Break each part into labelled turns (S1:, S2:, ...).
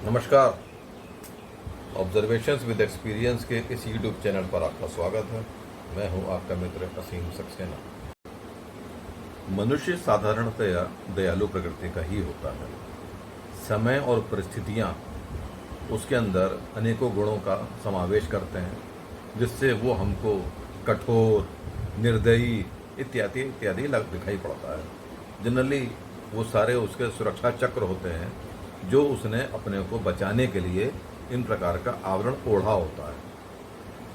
S1: नमस्कार। Observations with experience के इस यूट्यूब चैनल पर आपका स्वागत है। मैं हूं आपका मित्र असीम सक्सेना। मनुष्य साधारणतया दयालु प्रकृति का ही होता है। समय और परिस्थितियां उसके अंदर अनेकों गुणों का समावेश करते हैं, जिससे वो हमको कठोर, निर्दयी इत्यादि इत्यादि दिखाई पड़ता है। जनरली वो सारे उसके सुरक्षा चक्र होते हैं जो उसने अपने को बचाने के लिए इन प्रकार का आवरण ओढ़ा होता है।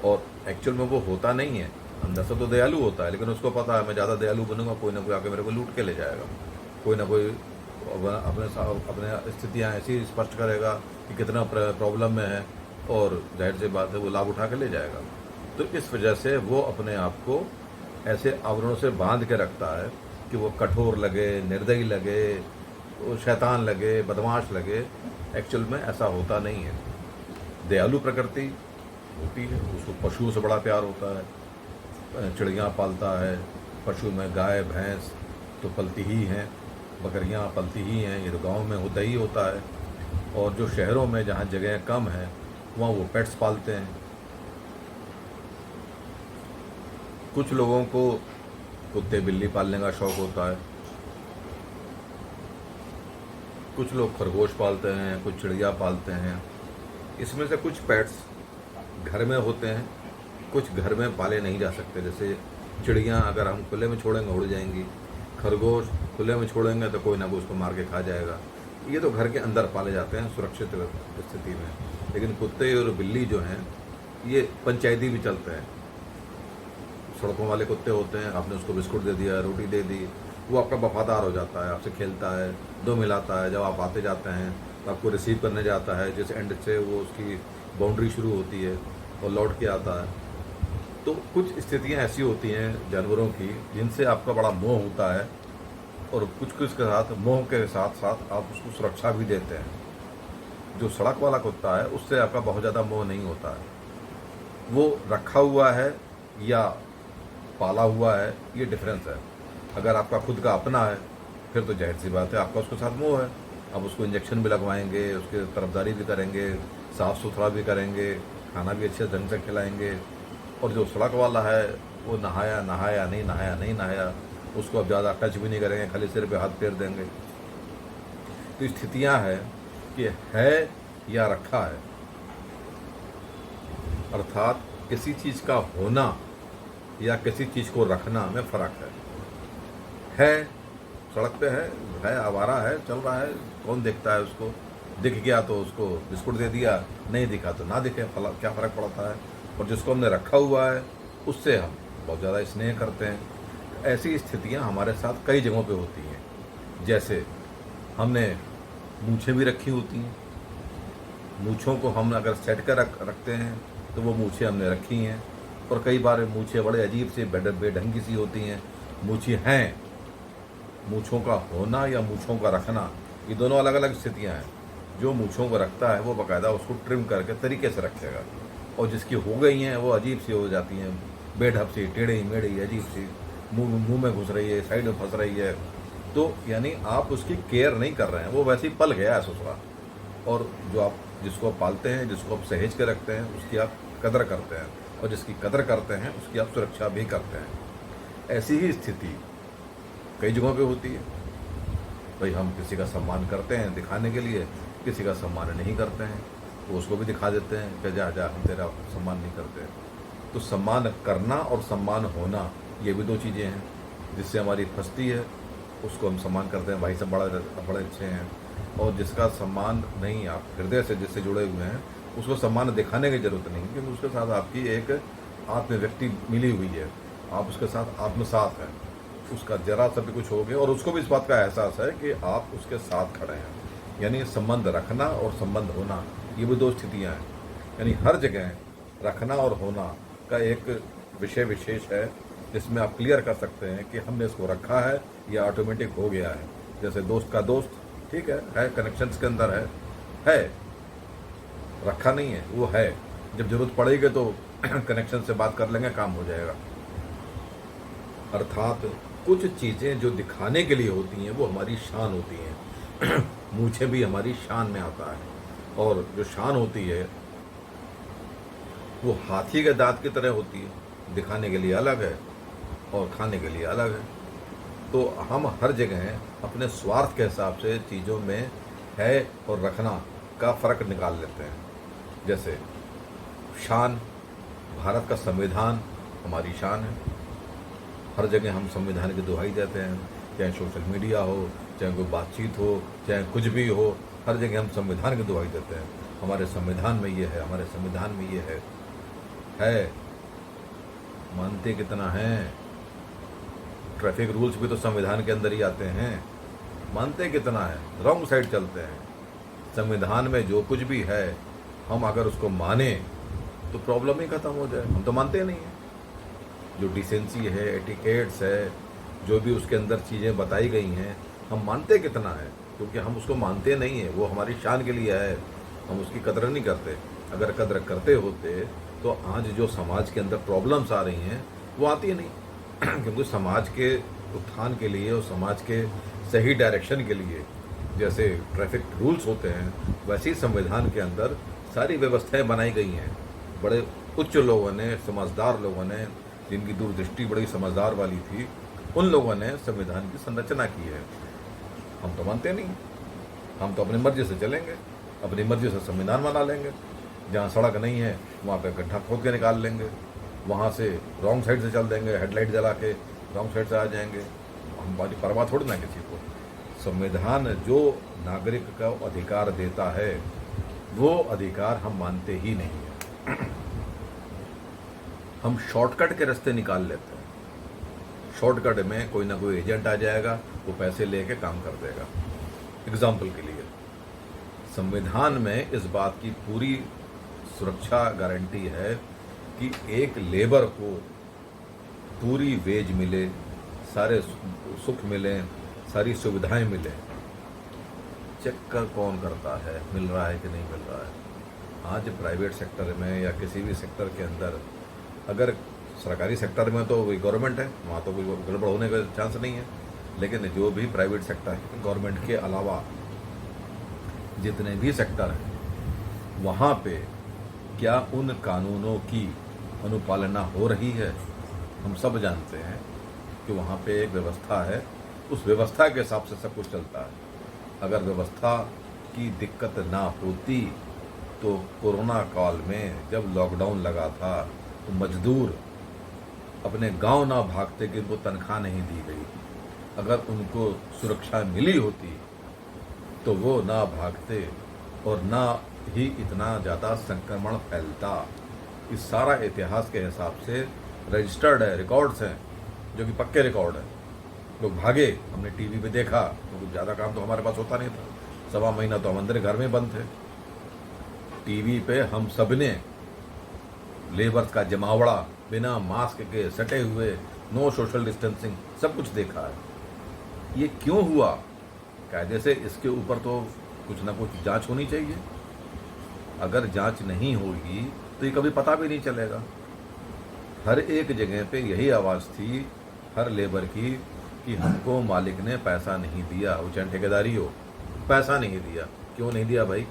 S1: और एक्चुअल में वो होता नहीं है, अंदर से तो दयालु होता है, लेकिन उसको पता है मैं ज़्यादा दयालु बनूंगा कोई ना कोई आके मेरे को लूट के ले जाएगा, कोई ना कोई अपने स्थितियाँ ऐसी स्पष्ट करेगा कि कितना प्रॉब्लम में है, और जाहिर सी बात है वो लाभ उठा के ले जाएगा। तो इस वजह से वो अपने आप को ऐसे आवरणों से बांध के रखता है कि वो कठोर लगे, निर्दयी लगे, वो शैतान लगे, बदमाश लगे। एक्चुअल में ऐसा होता नहीं है। दयालु प्रकृति होती है, उसको पशुओं से बड़ा प्यार होता है, चिड़ियाँ पालता है, पशु में गाय भैंस तो पलती ही हैं, बकरियाँ पलती ही हैं, ये तो गाँव में होता ही होता है। और जो शहरों में जहाँ जगह कम है वहाँ वो पेट्स पालते हैं। कुछ लोगों को कुत्ते बिल्ली पालने का शौक़ होता है, कुछ लोग खरगोश पालते हैं, कुछ चिड़िया पालते हैं। इसमें से कुछ पेट्स घर में होते हैं, कुछ घर में पाले नहीं जा सकते। जैसे चिड़िया अगर हम खुले में छोड़ेंगे उड़ जाएंगी, खरगोश खुले में छोड़ेंगे तो कोई ना कोई उसको मार के खा जाएगा। ये तो घर के अंदर पाले जाते हैं सुरक्षित स्थिति में। लेकिन कुत्ते और बिल्ली जो हैं ये पंचायती भी चलते हैं। सड़कों वाले कुत्ते होते हैं, आपने उसको बिस्कुट दे दिया, रोटी दे दी, वो आपका वफादार हो जाता है, आपसे खेलता है, दो मिलाता है। जब आप आते जाते हैं तो आपको रिसीव करने जाता है, जिस एंड से वो उसकी बाउंड्री शुरू होती है और लौट के आता है। तो कुछ स्थितियां ऐसी होती हैं जानवरों की जिनसे आपका बड़ा मोह होता है, और कुछ कुछ के साथ मोह के साथ साथ आप उसको सुरक्षा भी देते हैं। जो सड़क वाला कुत्ता है उससे आपका बहुत ज़्यादा मोह नहीं होता है, वो रखा हुआ है या पाला हुआ है, ये डिफरेंस है। अगर आपका खुद का अपना है फिर तो जाहिर सी बात है आपका उसके साथ मोह है। आप उसको इंजेक्शन भी लगवाएंगे, उसकी तरफदारी भी करेंगे, साफ़ सुथरा भी करेंगे, खाना भी अच्छे ढंग से खिलाएंगे। और जो सड़क वाला है वो नहाया नहीं नहाया, उसको आप ज़्यादा टच भी नहीं करेंगे, खाली सिर पे हाथ फेर देंगे। तो स्थितियाँ हैं कि है या रखा है, अर्थात किसी चीज़ का होना या किसी चीज़ को रखना में फ़र्क है। सड़क पे है, आवारा है, चल रहा है, कौन देखता है उसको? दिख गया तो उसको बिस्कुट दे दिया, नहीं दिखा तो ना दिखे, क्या फ़र्क पड़ता है? और जिसको हमने रखा हुआ है उससे हम बहुत ज़्यादा स्नेह करते हैं। ऐसी स्थितियां हमारे साथ कई जगहों पे होती हैं। जैसे हमने मूछें भी रखी होती हैं, मूछों को हम अगर सेट कर रखते हैं तो वो मूछें हमने रखी हैं। और कई बार मूछें बड़े अजीब से बेढंगी सी होती हैं। मूछें हैं, मूछों का होना या मूछों का रखना, ये दोनों अलग अलग स्थितियां हैं। जो मूछों को रखता है वो बाकायदा उसको ट्रिम करके तरीके से रखेगा, और जिसकी हो गई हैं वो अजीब सी हो जाती हैं, बेढप सी, टेढ़ी मेढ़ी, अजीब सी, मुंह में घुस रही है, साइड में फंस रही है। तो यानी आप उसकी केयर नहीं कर रहे हैं, वो वैसे ही पल गया है ससुरा। और जो आप जिसको आप पालते हैं, जिसको आप सहेज के रखते हैं, उसकी आप कदर करते हैं, और जिसकी कदर करते हैं उसकी आप सुरक्षा भी करते हैं। ऐसी ही स्थिति कई जगहों पे होती है। भाई हम किसी का सम्मान करते हैं दिखाने के लिए, किसी का सम्मान नहीं करते हैं, तो उसको भी दिखा देते हैं कि जा हम तेरा सम्मान नहीं करते। तो सम्मान करना और सम्मान होना ये भी दो चीज़ें हैं। जिससे हमारी फंसती है उसको हम सम्मान करते हैं, भाई सब बड़े अच्छे हैं। और जिसका सम्मान नहीं, आप हृदय से जिससे जुड़े हुए हैं, उसको सम्मान दिखाने की ज़रूरत नहीं, क्योंकि उसके साथ आपकी एक आत्मव्यक्ति मिली हुई है, आप उसके साथ आत्मसात हैं। उसका जरा सा भी कुछ हो गया और उसको भी इस बात का एहसास है कि आप उसके साथ खड़े हैं। यानी संबंध रखना और संबंध होना ये भी दो स्थितियां हैं। यानी हर जगह रखना और होना का एक विषय विशेष है, जिसमें आप क्लियर कर सकते हैं कि हमने इसको रखा है या ऑटोमेटिक हो गया है। जैसे दोस्त का दोस्त, ठीक है कनेक्शंस के अंदर है, रखा नहीं है, वो है। जब जरूरत पड़ेगी तो कनेक्शन से बात कर लेंगे, काम हो जाएगा। अर्थात कुछ चीज़ें जो दिखाने के लिए होती हैं वो हमारी शान होती हैं। मूछें भी हमारी शान में आता है। और जो शान होती है वो हाथी के दांत की तरह होती है, दिखाने के लिए अलग है और खाने के लिए अलग है। तो हम हर जगह अपने स्वार्थ के हिसाब से चीज़ों में है और रखना का फ़र्क निकाल लेते हैं। जैसे शान, भारत का संविधान हमारी शान है। हर जगह हम संविधान की दुहाई देते हैं, चाहे सोशल मीडिया हो, चाहे कोई बातचीत हो, चाहे कुछ भी हो, हर जगह हम संविधान की दुहाई देते हैं। हमारे संविधान में ये है, हमारे संविधान में ये है। मानते कितना हैं? ट्रैफिक रूल्स भी तो संविधान के अंदर ही आते हैं। मानते कितना है? रॉन्ग साइड चलते हैं। संविधान में जो कुछ भी है हम अगर उसको माने तो प्रॉब्लम ही खत्म हो जाए। हम तो मानते नहीं हैं। जो डिसेंसी है, एटिकेट्स है, जो भी उसके अंदर चीज़ें बताई गई हैं, हम मानते कितना है? क्योंकि हम उसको मानते नहीं हैं। वो हमारी शान के लिए है, हम उसकी कदर नहीं करते। अगर कदर करते होते तो आज जो समाज के अंदर प्रॉब्लम्स आ रही हैं वो आती नहीं। क्योंकि समाज के उत्थान के लिए और समाज के सही डायरेक्शन के लिए जैसे ट्रैफिक रूल्स होते हैं, वैसे ही संविधान के अंदर सारी व्यवस्थाएं बनाई गई हैं। बड़े उच्च लोगों ने, समझदार लोगों ने, जिनकी दूरदृष्टि बड़ी समझदार वाली थी, उन लोगों ने संविधान की संरचना की है। हम तो मानते नहीं। हम तो अपनी मर्जी से चलेंगे, अपनी मर्जी से संविधान बना लेंगे। जहाँ सड़क नहीं है वहाँ पे गड्ढा खोद के निकाल लेंगे, वहाँ से रॉन्ग साइड से चल देंगे, हेडलाइट जला के रॉन्ग साइड से आ जाएंगे। हमारी परवाह थोड़ी ना किसी को। संविधान जो नागरिक का अधिकार देता है वो अधिकार हम मानते ही नहीं है। हम शॉर्टकट के रास्ते निकाल लेते हैं। शॉर्टकट में कोई ना कोई एजेंट आ जाएगा, वो पैसे लेके काम कर देगा। एग्जाम्पल के लिए संविधान में इस बात की पूरी सुरक्षा गारंटी है कि एक लेबर को पूरी वेज मिले, सारे सुख मिले, सारी सुविधाएं मिले। चेक कर कौन करता है, मिल रहा है कि नहीं मिल रहा है। आज प्राइवेट सेक्टर में या किसी भी सेक्टर के अंदर, अगर सरकारी सेक्टर में तो वही गवर्नमेंट है, वहाँ तो कोई गड़बड़ होने का चांस नहीं है। लेकिन जो भी प्राइवेट सेक्टर है, गवर्नमेंट के अलावा जितने भी सेक्टर हैं, वहाँ पे क्या उन कानूनों की अनुपालना हो रही है? हम सब जानते हैं कि वहाँ पे एक व्यवस्था है, उस व्यवस्था के हिसाब से सब कुछ चलता है। अगर व्यवस्था की दिक्कत ना होती तो कोरोना काल में जब लॉकडाउन लगा था तो मजदूर अपने गांव ना भागते कि उनको तनख्वाह नहीं दी गई। अगर उनको सुरक्षा मिली होती तो वो ना भागते और ना ही इतना ज़्यादा संक्रमण फैलता। इस सारा इतिहास के हिसाब से रजिस्टर्ड है, रिकॉर्ड्स हैं जो कि पक्के रिकॉर्ड हैं। लोग भागे, हमने टीवी पे देखा, तो कुछ ज़्यादा काम तो हमारे पास होता नहीं था। 1.25 महीना तो हम अंदर घर में बंद थे। टीवी पे हम सब ने लेबर्स का जमावड़ा, बिना मास्क के सटे हुए, नो सोशल डिस्टेंसिंग, सब कुछ देखा है। ये क्यों हुआ? कायदे से इसके ऊपर तो कुछ ना कुछ जांच होनी चाहिए। अगर जांच नहीं होगी तो ये कभी पता भी नहीं चलेगा। हर एक जगह पे यही आवाज़ थी हर लेबर की कि हमको मालिक ने पैसा नहीं दिया, वो चाहे ठेकेदारी हो, पैसा नहीं दिया। क्यों नहीं दिया भाई?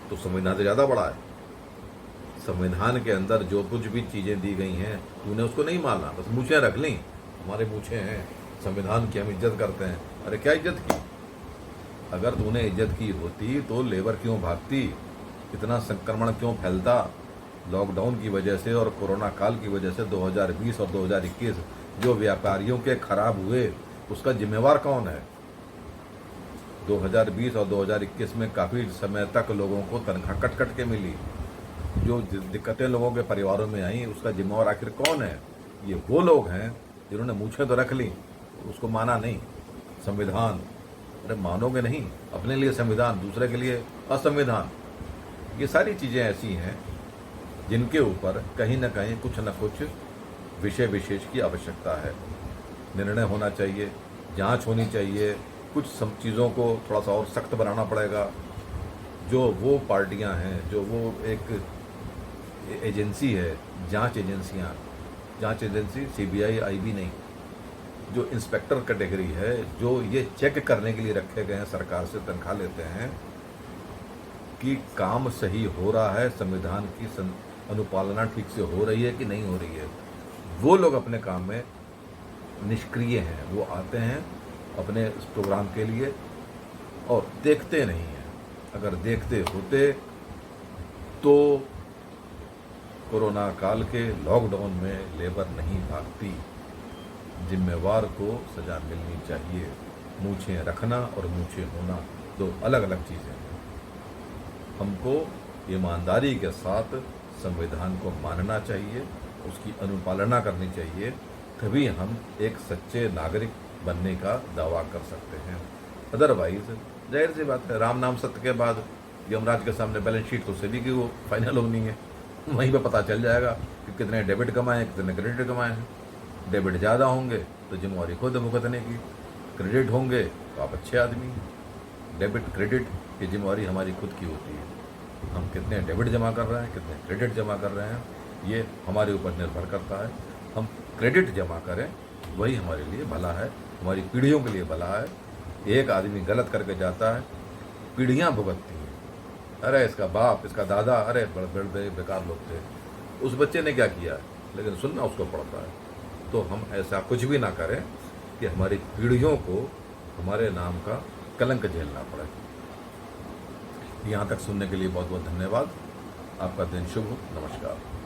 S1: तो संविधान से ज़्यादा बड़ा है। संविधान के अंदर जो कुछ भी चीज़ें दी गई हैं तूने उसको नहीं माना, बस मूछें रख ली। हमारे मूछें हैं, संविधान की हम इज्जत करते हैं। अरे क्या इज्जत की? अगर तूने इज्जत की होती तो लेबर क्यों भागती, इतना संक्रमण क्यों फैलता? लॉकडाउन की वजह से और कोरोना काल की वजह से 2020 और 2021 जो व्यापारियों के खराब हुए उसका जिम्मेवार कौन है? 2020 और 2021 में काफ़ी समय तक लोगों को तनख्वाह कट कट के मिली। जो दिक्कतें लोगों के परिवारों में आई उसका जिम्मेवार आखिर कौन है? ये वो लोग हैं जिन्होंने मूछें तो रख ली, उसको माना नहीं। संविधान, अरे मानोगे नहीं, अपने लिए संविधान, दूसरे के लिए असंविधान। ये सारी चीज़ें ऐसी हैं जिनके ऊपर कहीं ना कहीं कुछ न कुछ विषय विशेष की आवश्यकता है। निर्णय होना चाहिए, जांच होनी चाहिए, कुछ सब चीज़ों को थोड़ा सा और सख्त बनाना पड़ेगा। जो वो पार्टियां हैं, जो वो एक एजेंसी है, जांच एजेंसी सीबीआई आईबी नहीं, जो इंस्पेक्टर कैटेगरी है, जो ये चेक करने के लिए रखे गए हैं, सरकार से तनख्वाह लेते हैं, कि काम सही हो रहा है, संविधान की अनुपालना ठीक से हो रही है कि नहीं हो रही है। वो लोग अपने काम में निष्क्रिय हैं, वो आते हैं अपने इस प्रोग्राम के लिए और देखते नहीं हैं। अगर देखते होते तो कोरोना काल के लॉकडाउन में लेबर नहीं भागती। जिम्मेवार को सजा मिलनी चाहिए। मूछें रखना और मूछें होना दो अलग अलग चीज़ें हैं। हमको ईमानदारी के साथ संविधान को मानना चाहिए, उसकी अनुपालना करनी चाहिए, तभी हम एक सच्चे नागरिक बनने का दावा कर सकते हैं। अदरवाइज जाहिर सी बात है, राम नाम सत्य के बाद यमराज के सामने बैलेंस शीट तो सेबी की वो फाइनल होनी है, वहीं पे पता चल जाएगा कि कितने डेबिट कमाए हैं, कितने क्रेडिट कमाए हैं। डेबिट ज़्यादा होंगे तो जिम्मेवारी खुद भुगतने की, क्रेडिट होंगे तो आप अच्छे आदमी। डेबिट क्रेडिट की जिम्मेवारी हमारी खुद की होती है। हम कितने डेबिट जमा कर रहे हैं, कितने क्रेडिट जमा कर रहे हैं, ये हमारे ऊपर निर्भर करता है। हम क्रेडिट जमा करें वही हमारे लिए भला है, हमारी पीढ़ियों के लिए भला है। एक आदमी गलत करके जाता है, पीढ़ियाँ भुगतती हैं। अरे इसका बाप, इसका दादा, अरे बड़े बड़े बेकार लोग थे, उस बच्चे ने क्या किया, लेकिन सुनना उसको पड़ता है। तो हम ऐसा कुछ भी ना करें कि हमारी पीढ़ियों को हमारे नाम का कलंक झेलना पड़े। यहाँ तक सुनने के लिए बहुत बहुत धन्यवाद। आपका दिन शुभ हो। नमस्कार।